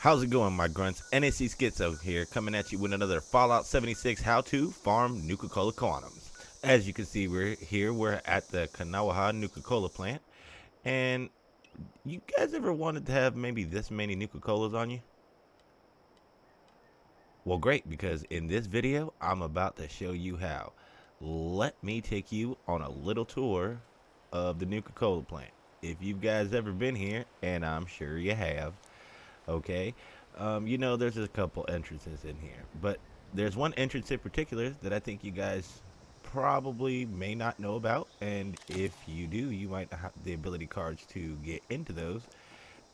How's it going, my grunts? NAC Schizo here, coming at you with another Fallout 76 How to Farm Nuka-Cola Quantums. As you can see, we're at the Kanawaha Nuka-Cola plant. And you guys ever wanted to have maybe this many Nuka-Colas on you? Well, great, because in this video, I'm about to show you how. Let me take you on a little tour of the Nuka-Cola plant. If you guys ever been here, and I'm sure you have, okay, there's a couple entrances in here, but there's one entrance in particular that I think you guys probably may not know about, and if you do, you might have the ability cards to get into those,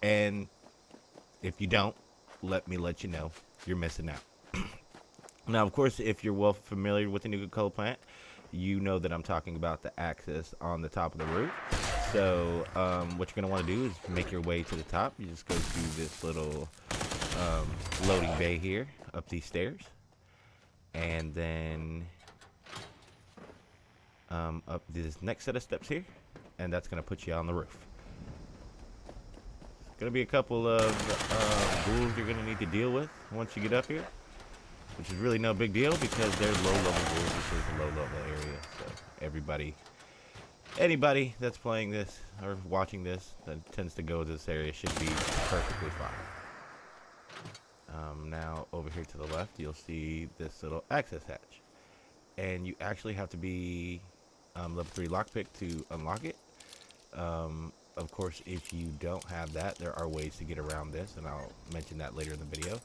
and if you don't, let you know you're missing out. Now, of course, if you're well familiar with the Nuka-Cola plant, you know that I'm talking about the access on the top of the roof. So what you're going to want to do is make your way to the top. You just go through this little loading bay here, up these stairs. And then up this next set of steps here. And that's going to put you on the roof. There's going to be a couple of ghouls you're going to need to deal with once you get up here, which is really no big deal because they're low-level ghouls. This is a low-level area, so anybody that's playing this or watching this that tends to go to this area should be perfectly fine. Now, over here to the left, you'll see this little access hatch, and you actually have to be level 3 lockpick to unlock it. Of course, if you don't have that, there are ways to get around this, and I'll mention that later in the video.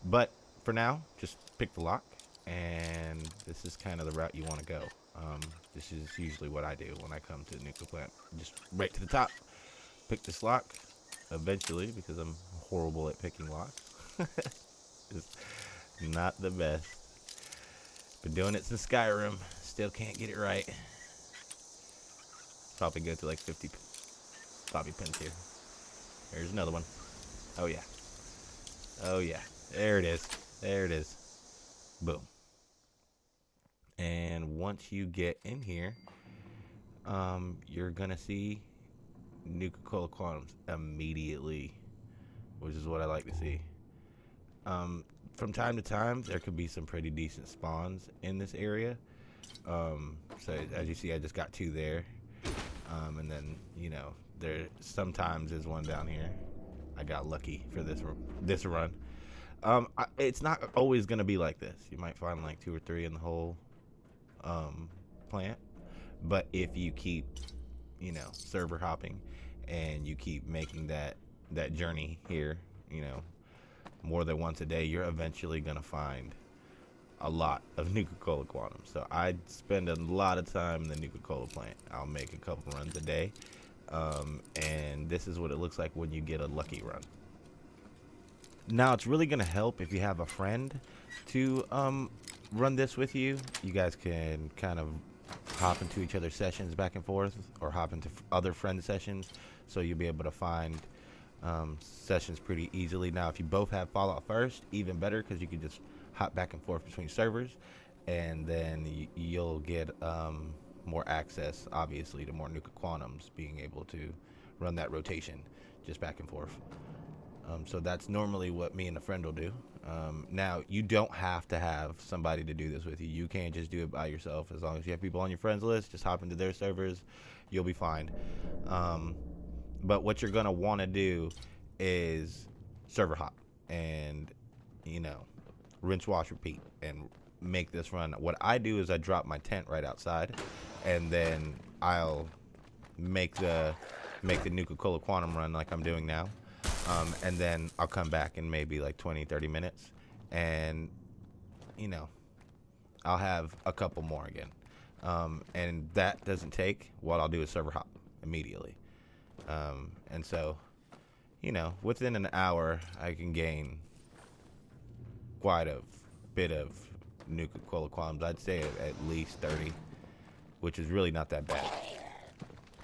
But for now, just pick the lock, and this is kind of the route you want to go. This is usually what I do when I come to the Nuka plant. Just right to the top, pick this lock, eventually, because I'm horrible at picking locks. It's not the best. Been doing it since Skyrim, still can't get it right. Probably go to like 50 bobby pins here. There's another one. Oh yeah. Oh yeah. There it is. There it is. Boom. And once you get in here, you're gonna see Nuka-Cola Quantums immediately, which is what I like to see. From time to time, there could be some pretty decent spawns in this area. So as you see, I just got 2 there, and then there sometimes is one down here. I got lucky for this run. It's not always gonna be like this. You might find like 2 or 3 in the whole plant, but if you keep server hopping and you keep making that journey here more than once a day, you're eventually gonna find a lot of Nuka-Cola Quantums. So I spend a lot of time in the Nuka-Cola plant. I'll make a couple runs a day, and this is what it looks like when you get a lucky run. Now, it's really going to help if you have a friend to run this with you. You guys can kind of hop into each other's sessions back and forth, or hop into other friend sessions, so you'll be able to find sessions pretty easily. Now, if you both have Fallout first, even better, because you can just hop back and forth between servers, and then you'll get more access, obviously, to more Nuka Quantums, being able to run that rotation just back and forth. So that's normally what me and a friend will do. Now, you don't have to have somebody to do this with you. You can just do it by yourself. As long as you have people on your friends list, just hop into their servers, you'll be fine. But what you're going to want to do is server hop and, rinse, wash, repeat, and make this run. What I do is I drop my tent right outside, and then I'll make the Nuka-Cola Quantum run like I'm doing now. And then I'll come back in maybe like 20-30 minutes, and I'll have a couple more again, and that doesn't take. What I'll do is server hop immediately, and so within an hour I can gain quite a bit of Nuka-Cola Quantums. I'd say at least 30, which is really not that bad,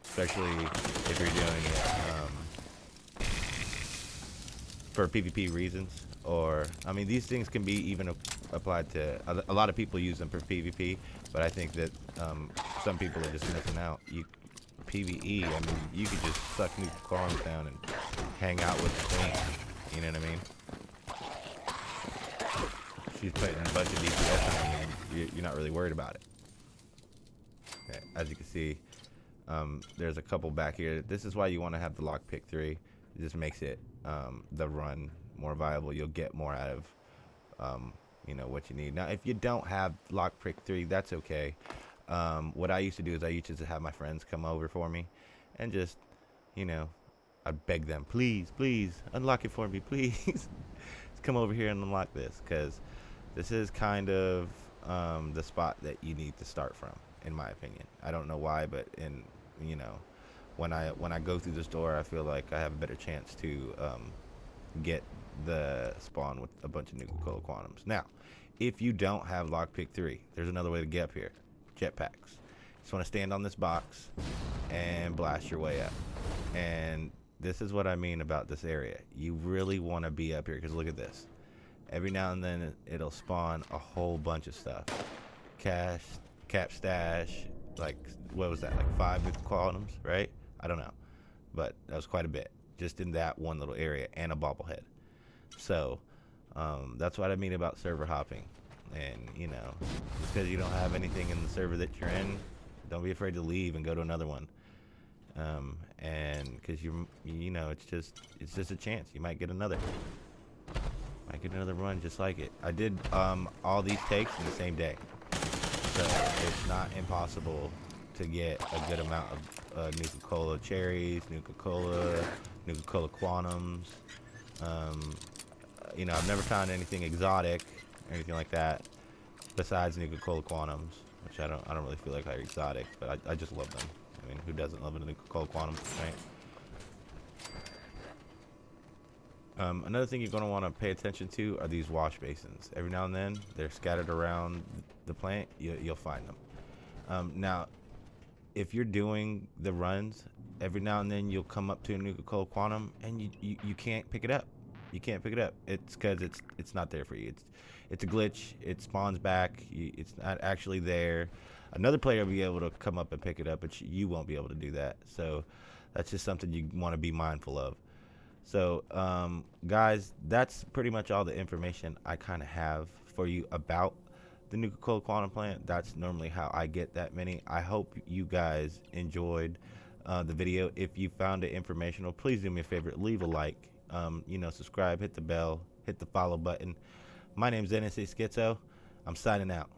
especially if you're doing it for PvP reasons, or these things can be even applied to a lot of people use them for PvP, but I think that some people are just missing out. PvE, you could just suck Nuka Quantums down and hang out with the queen. You know what I mean? she's putting a bunch of DPS on you, and you're not really worried about it. Okay, as you can see, there's a couple back here. This is why you want to have the lockpick 3. It just makes it the run more viable. You'll get more out of what you need. Now, if you don't have lockpick 3, that's okay. What I used to do is I used to have my friends come over for me, and just I'd beg them, please, unlock it for me, please. Come over here and unlock this, because this is kind of the spot that you need to start from, in my opinion. I don't know why, but when I go through this door, I feel like I have a better chance to get the spawn with a bunch of Nuka-Cola Quantums. Now, if you don't have lockpick 3, there's another way to get up here. Jetpacks. Just want to stand on this box and blast your way up. And this is what I mean about this area. You really want to be up here, because look at this. Every now and then it'll spawn a whole bunch of stuff. Cash, cap stash, like, what was that, like 5 Nuka-Cola Quantums, right? I don't know, but that was quite a bit just in that one little area, and a bobblehead. So that's what I mean about server hopping. And just because you don't have anything in the server that you're in, don't be afraid to leave and go to another one. And because it's just a chance. You might get another run just like it. I did all these takes in the same day, so it's not impossible to get a good amount of Nuka-Cola cherries, Nuka-Cola Quantums. I've never found anything exotic or anything like that besides Nuka-Cola Quantums, which I don't really feel like they're exotic, but I just love them. I mean, who doesn't love a Nuka-Cola Quantum, right? Another thing you're going to want to pay attention to are these wash basins. Every now and then, they're scattered around the plant. You'll find them. Now, if you're doing the runs, every now and then you'll come up to a Nuka-Cola Quantum, and you can't pick it up. You can't pick it up. It's because it's not there for you. It's a glitch. It spawns back. It's not actually there. Another player will be able to come up and pick it up, but you won't be able to do that. So that's just something you want to be mindful of. So guys, that's pretty much all the information I kind of have for you about the Nuka-Cola Quantum plant. That's normally how I get that many. I hope you guys enjoyed the video. If you found it informational, please do me a favor, leave a like, subscribe, hit the bell, hit the follow button. My name's NSA Schizo. I'm signing out.